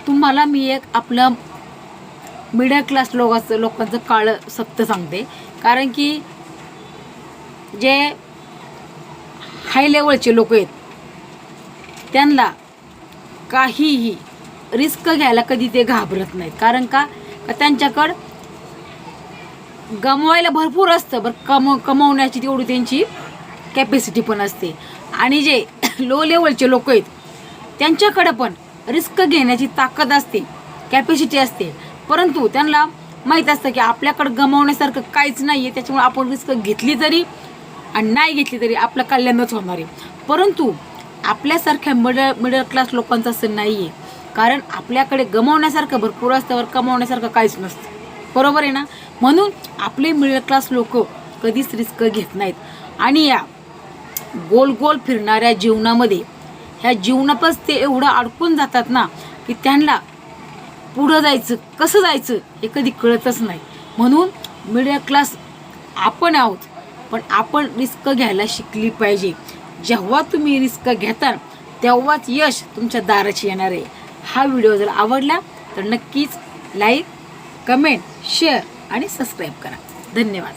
तुम्हाला मी एक आपलं मिडल क्लास लोकांचं काळं सत्य सांगते. कारण की जे हाय लेवलचे लोक आहेत त्यांना काहीही रिस्क घ्यायला कधी ते घाबरत नाहीत. कारण का त्यांच्याकडं गमवायला भरपूर असतं, बरं कमवण्याची तेवढी त्यांची कॅपॅसिटी पण असते. आणि जे लो लेवलचे लोक आहेत त्यांच्याकडं पण रिस्क घेण्याची ताकद असते, कॅपॅसिटी असते, परंतु त्यांना माहीत असतं की आपल्याकडं गमावण्यासारखं काहीच नाही आहे. त्याच्यामुळे आपण रिस्क घेतली तरी आणि नाही घेतली तरी आपलं कल्याणच होणार आहे. परंतु आपल्यासारख्या मिडल क्लास लोकांचं असं नाही आहे. कारण आपल्याकडे गमावण्यासारखं भरपूर असतं, वर कमावण्यासारखं काहीच नसतं. बरोबर आहे ना? म्हणून आपले मिडल क्लास लोक कधीच रिस्क घेत नाहीत. आणि या गोल गोल फिरणाऱ्या जीवनामध्ये ह्या जीवनातच ते एवढं अडकून जातात ना की त्यांना पुढं जायचं कसं जायचं हे कधी कळतच नाही. म्हणून मिडल क्लास आपण आहोत, पण आपण रिस्क घ्यायला शिकली पाहिजे. जेव्हा तुम्ही रिस्क घेता तेव्हाच यश तुमच्या दाराची येणार आहे. हा व्हिडिओ जर आवडला तर नक्कीच लाईक, कमेंट, शेअर आणि सबस्क्राईब करा. धन्यवाद.